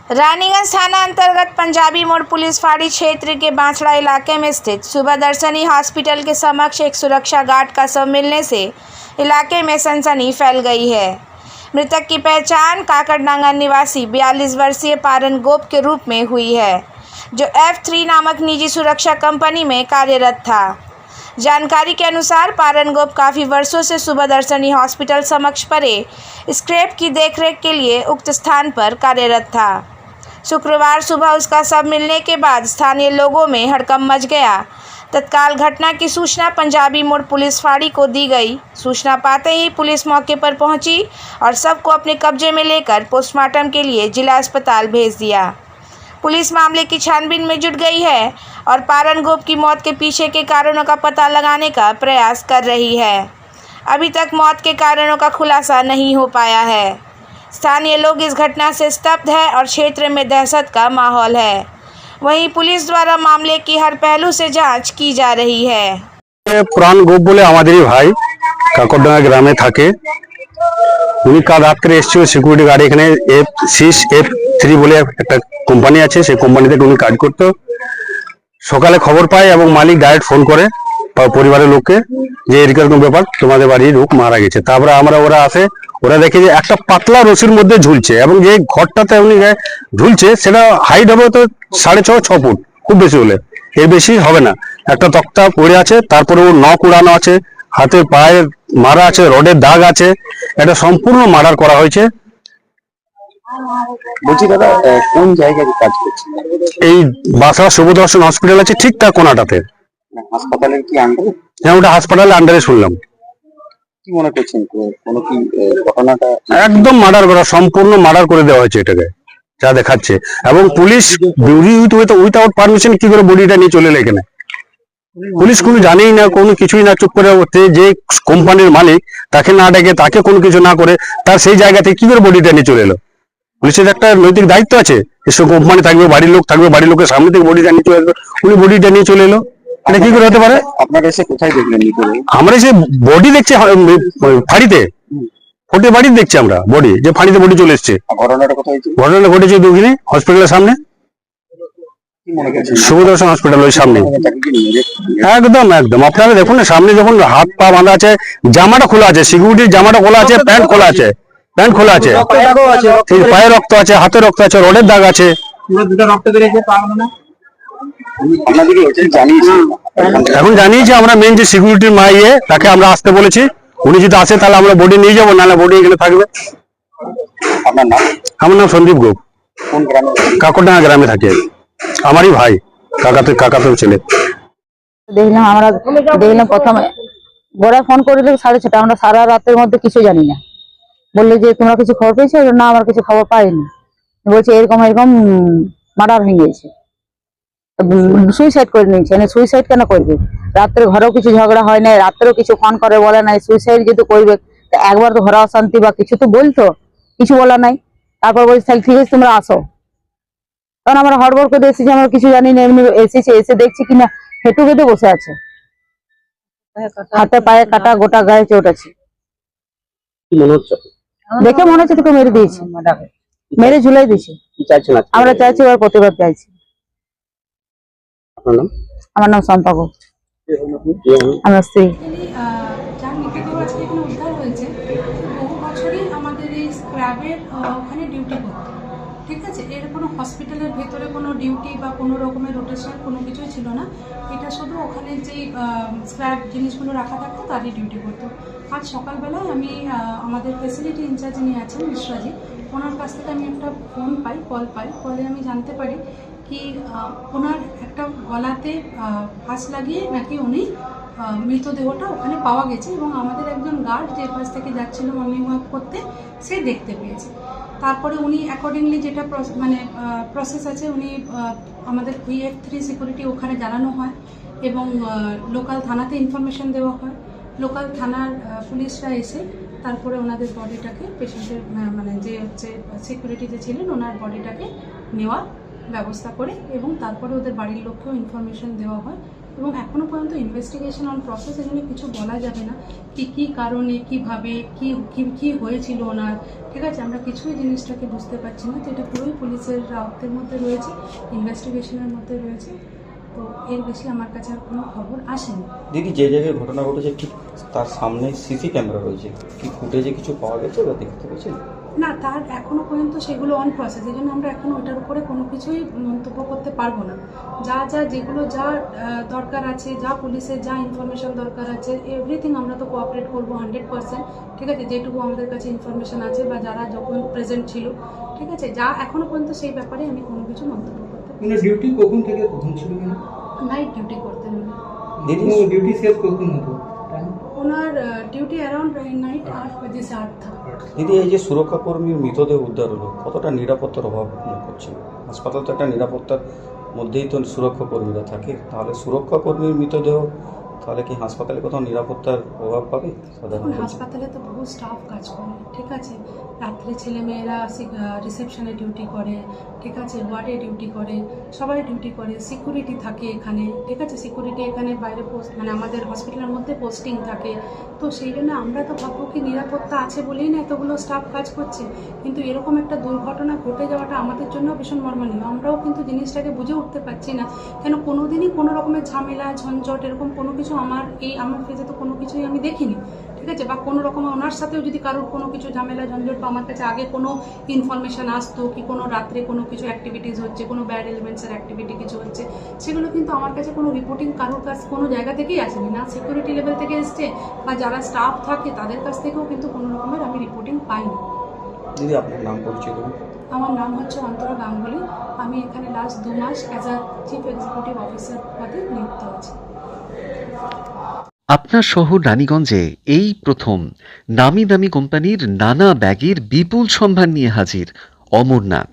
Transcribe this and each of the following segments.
रानीगंज थाना अंतर्गत पंजाबी मोड़ पुलिस फाड़ी क्षेत्र के बांसड़ा इलाके में स्थित सुबह दर्शनी हॉस्पिटल के समक्ष एक सुरक्षा गार्ड का शव मिलने से इलाके में सनसनी फैल गई है। मृतक की पहचान काकड़डांगा निवासी 42 वर्षीय पारन गोप के रूप में हुई है, जो F3 नामक निजी सुरक्षा कंपनी में कार्यरत था। जानकारी के अनुसार पारन गोप काफ़ी वर्षों से सुबह दर्शनी हॉस्पिटल समक्ष पड़े स्क्रैप की देखरेख के लिए उक्त स्थान पर कार्यरत था। शुक्रवार सुबह उसका शव मिलने के बाद स्थानीय लोगों में हड़कंप मच गया। तत्काल घटना की सूचना पंजाबी मोड़ पुलिस फाड़ी को दी गई। सूचना पाते ही पुलिस मौके पर पहुंची और शव को अपने कब्जे में लेकर पोस्टमार्टम के लिए जिला अस्पताल भेज दिया। पुलिस मामले की छानबीन में जुट गई है और पारन गोप की मौत के पीछे के कारणों का पता लगाने का प्रयास कर रही है। अभी तक मौत के कारणों का खुलासा नहीं हो पाया है। स्थानीय लोग इस घटना से स्तब्ध है और क्षेत्र में दहशत का माहौल है। वहीं पुलिस द्वारा मामले की हर पहलू से जांच की जा रही है। प्राण गोप बोले हमारे भाई काकड़डांगा ग्रामे থাকে উনি কাল রাতে এসেছিল সিকিউরিটি গার্ড এখানে F3 বলে একটা কোম্পানি আছে, সেই কোম্পানিতে উনি কাজ করতো। সকালে খবর পায় এবং মালিক ডাইরেক্ট ফোন করে পরিবারের লোককে যে এরকম ব্যাপার, তোমাদের বাড়ির লোক মারা গেছে। তারপরে ওরা আসে, ওরা দেখে যে একটা পাতলা রশির মধ্যে ঝুলছে এবং যে ঘরটাতে উনি ঝুলছে সেটা হাইট হবে তো 6.5-6 ফুট, খুব বেশি হলে, এর বেশি হবে না। একটা তক্তা পড়ে আছে, তারপরে ওর নখ উড়ানো আছে, হাতে পায়ে মারা আছে, রডের দাগ আছে। এটা সম্পূর্ণ মার্ডার করা হয়েছে। বলছি দাদা, কোন জায়গায় কাজ করছেন? এই বাসা শুভদর্শন হসপিটাল আছে ঠিক তার কোনাটাতে। হাসপাতালের কি আন্ডারে? হ্যাঁ, ওটা হাসপাতালের আন্ডারে শুনলাম। কি মনে করছেন, কোনো কি ঘটনাটা একদম মার্ডার করা, সম্পূর্ণ মার্ডার করে দেওয়া হয়েছে এটাকে, যা দেখাচ্ছে। এবং পুলিশ উইথাউট পারমিশন কি করে বডিটা নিয়ে চলে এলো এখানে? পুলিশ কোনো জানেই না, কোনো কিছুই না, চুপ করে যে কোম্পানির মালিক তাকে না ডেকে, তাকে কোনো কিছু না করে তার সেই জায়গা থেকে কি করে বডিটা নিয়ে চলে এলো? পুলিশের একটা নৈতিক দায়িত্ব আছে, এসব কোম্পানি থাকবে, বাড়ির লোক থাকবে, বাড়ির লোকের সামনে থেকে বডিটা নিয়ে চলে আসবে, উনি বডিটা নিয়ে চলে এলো, এটা কি করে হতে পারে? আপনারা এসে কোথায় দেখলেন? আমরা এসে বডি দেখছি ফাঁড়িতে, ফোটে বাড়িতে দেখছি আমরা বডি, যে ফাঁড়িতে বডি চলে এসছে। ঘটনাটা কোথায় হয়েছে? ঘটনাটা ঘটেছে দুদিনে হসপিটালের সামনে, শুভদর্শন হসপিটাল ওই সামনে। একদম একদম আপনারা দেখুন না, সামনে যখন হাত পা বাঁধা আছে, জামাটা খোলা আছে, সিকিউরিটির জামাটা খোলা আছে, প্যান্ট খোলা আছে, পায়ে রক্ত আছে, হাতে রক্ত আছে, রডের দাগ আছে। এখন জানিয়েছি আমরা, মেন যে সিকিউরিটির মাইয়ে তাকে আমরা আসতে বলেছি। উনি যদি আসে তাহলে আমরা বডি নিয়ে যাবো, নাহলে বডি এখানে থাকবে। আমার নাম সন্দীপ গোপ, কাকড়ডাঙ্গা গ্রামে থাকে, আমারই ভাই, কাকাতেও ছেলে। দেখলাম প্রথমে গোড়া ফোন করে দিল 6:30, আমরা সারা রাতের মধ্যে কিছু জানি না। বললে যে তোমরা কিছু খবর পেয়েছো? না, আমরা কিছু খবর পাইনি। বলছে এরকম মার্ডার হয়ে গেছে, সুইসাইড করে নিয়েছে। সুইসাইড কেন করবে? রাত্রে ঘরেও কিছু ঝগড়া হয় নাই, রাত্রেও কিছু ফোন করে বলে নাই। সুইসাইড যদি করবে একবার তো ঘরে অশান্তি বা কিছু তো বলতো, কিছু বলা নাই। তারপর বলছে তাহলে ঠিক আছে তোমরা আসো। কারণ আমরা হড়বড় করে এসেছি, আমরা কিছু জানি না, এমনি এসেছি, এসে দেখছি কিনা হেঁটু কেটে বসে আছে, হাতে পায়ে কাটা, গোটা গায়ে চোট আছে। দেখে মনে হচ্ছে তোকে মেরে দিয়েছি, মেরে ঝুলাই দিয়েছি। আমরা চাইছি ওর প্রতিবাদ চাইছি। আমার নাম শম্পা গোপ, আমার স্ত্রী। যার মৃতদেহ আজকে এখানে উদ্ধার হয়েছে, বহু বছরই আমাদের এই স্ক্র্যাবের ওখানে ডিউটি করতো, ঠিক আছে। এর কোনো হসপিটালের ভেতরে কোনো ডিউটি বা কোনো রকমের রোটেশন কোনো কিছুই ছিল না। এটা শুধু ওখানে যেই স্ক্র্যাব জিনিসগুলো রাখা থাকতো তারই ডিউটি করতো। আজ সকালবেলায় আমি আমাদের ফেসিলিটি ইনচার্জ যিনি আছেন মিশ্রাজি, ওনার কাছ থেকে আমি একটা কল পাই। কলে আমি জানতে পারি কি ওনার একটা গলাতে ফাঁস লাগিয়ে নাকি উনি মৃতদেহটা ওখানে পাওয়া গেছে, এবং আমাদের একজন গার্ড যে পাশ থেকে যাচ্ছিল মর্নিং ওয়াক করতে, সে দেখতে পেয়েছে। তারপরে উনি অ্যাকর্ডিংলি যেটা প্রসেস আছে, উনি আমাদের F3 সিকিউরিটি ওখানে জানানো হয় এবং লোকাল থানাতে ইনফরমেশন দেওয়া হয়। লোকাল থানার পুলিশরা এসে তারপরে ওনাদের বডিটাকে পেশেন্টের যে হচ্ছে সিকিউরিটি যে ছিলেন ওনার বডিটাকে নেওয়ার ব্যবস্থা করে, এবং তারপরে ওদের বাড়ির লোককেও ইনফরমেশন দেওয়া হয় এবং এখনও পর্যন্ত ইনভেস্টিগেশন অন প্রসেস, এখানে কিছু বলা যাবে না কী কারণে, কীভাবে, কী হয়েছিল ওনার, ঠিক আছে, আমরা কিছুই জিনিসটাকে বুঝতে পারছি না। তো এটা পুরোই পুলিশের আওতার মধ্যে রয়েছে, ইনভেস্টিগেশনের মধ্যে রয়েছে। তো এর বেশি আমার কাছে আর কোনো খবর আসেনি। দিদি, যে জায়গায় ঘটনা ঘটেছে ঠিক তার সামনে সিসি ক্যামেরা রয়েছে, কি ফুটেজে কিছু পাওয়া গেছে বা দেখতে পেয়েছেন? না, তার এখনও পর্যন্ত সেগুলো অন প্রসেস, এই জন্য আমরা এখন ওটার উপরে কোনো কিছুই মন্তব্য করতে পারবো না। যেগুলো দরকার আছে, যা পুলিশের যা ইনফরমেশন দরকার আছে, এভরিথিং আমরা তো কোঅপারেট করবো 100%, ঠিক আছে, যেটুকু আমাদের কাছে ইনফরমেশন আছে বা যারা যখন প্রেজেন্ট ছিল, ঠিক আছে, যা এখনও পর্যন্ত সেই ব্যাপারে আমি কোনো কিছু মন্তব্য করতে পারি না। ডিউটি কখন থেকে কখন ছিল? নাইট ডিউটি করতেন উনি। দিদি, ডিউটি শেষ কখন হতো? ওনার ডিউটি অ্যারাউন্ড নাইট 8 बजे से 8 था। দিদি, এই যে সুরক্ষা কর্মীর মৃতদেহ উদ্ধার হলো, কতটা নিরাপত্তার অভাব মনে করছেন? হাসপাতাল তো একটা নিরাপত্তার মধ্যেই তো সুরক্ষা কর্মীরা থাকে, তাহলে সুরক্ষা কর্মীর মৃতদেহ, তাহলে কি হাসপাতালে কোথাও নিরাপত্তার অভাব পাবে এখন সাধারণত? হাসপাতালে তো বহু স্টাফ কাজ করে, ঠিক আছে, রাত্রে ছেলেমেয়েরা রিসেপশনে ডিউটি করে, ঠিক আছে, ওয়ার্ডে ডিউটি করে, সবাই ডিউটি করে, সিকিউরিটি থাকে এখানে, ঠিক আছে, সিকিউরিটি এখানে বাইরে মানে আমাদের হসপিটালের মধ্যে পোস্টিং থাকে। তো সেই জন্য আমরা তো ভাববো কি নিরাপত্তা আছে বলেই না এতগুলো স্টাফ কাজ করছে, কিন্তু এরকম একটা দুর্ঘটনা ঘটে যাওয়াটা আমাদের জন্য ভীষণ মর্মান্তিক। আমরাও কিন্তু জিনিসটাকে বুঝে উঠতে পারছি না, কেন কোনোদিনই কোনো রকমের ঝামেলা ঝঞ্ঝট এরকম কোনো কিছু আমার ফেজে তো কোনো কিছুই আমি দেখিনি, ঠিক আছে, বা কোনো রকম ওনার সাথেও যদি কারোর কোনো কিছু ঝামেলা ঝঞ্ঝট বা আমার কাছে আগে কোনো ইনফরমেশন আসতো কি কোনো রাত্রে কোনো কিছু অ্যাক্টিভিটিস হচ্ছে, কোনো ব্যাড এলিমেন্টসের অ্যাক্টিভিটি কিছু হচ্ছে, সেগুলো কিন্তু আমার কাছে কোনো রিপোর্টিং কারোর কাছে কোনো জায়গা থেকেই আসেনি, না সিকিউরিটি লেভেল থেকে এসছে বা যারা স্টাফ থাকে তাদের কাছ থেকেও কিন্তু কোনো রকমের আমি রিপোর্টিং পাইনি। দিদি, আপনার নাম পরিচয় দেবেন? আমার নাম হচ্ছে অন্তরা গাঙ্গুলি। আমি এখানে last 2 mass as a chief executive officer পদে নিযুক্ত আছি। আপনার শহর রানীগঞ্জে এই প্রথম নামি দামি কোম্পানির নানা ব্যাগের বিপুল সম্ভার নিয়ে হাজির অমরনাথ।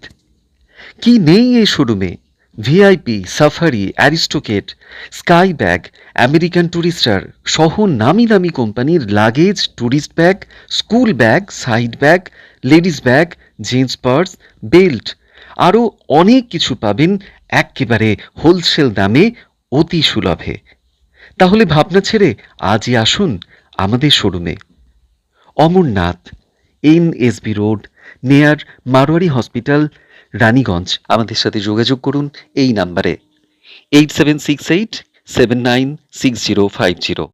কি নেই এই শোরুমে? VIP, Safari, Aristocrat, Sky bag, American Tourister সহ নামি দামি কোম্পানির luggage, tourist bag, school bag, side bag, ladies bag, jeans purse, belt, আরও অনেক কিছু পাবেন একেবারে হোলসেল দামে অতি সুলভে। তাহলে ভাবনা ছেড়ে আজই আসুন আমাদের শোরুমে। অমরনাথ, NSB রোড, নেয়ার মারোয়ারি হসপিটাল, রানীগঞ্জ। আমাদের সাথে যোগাযোগ করুন এই নাম্বারে 8768796050।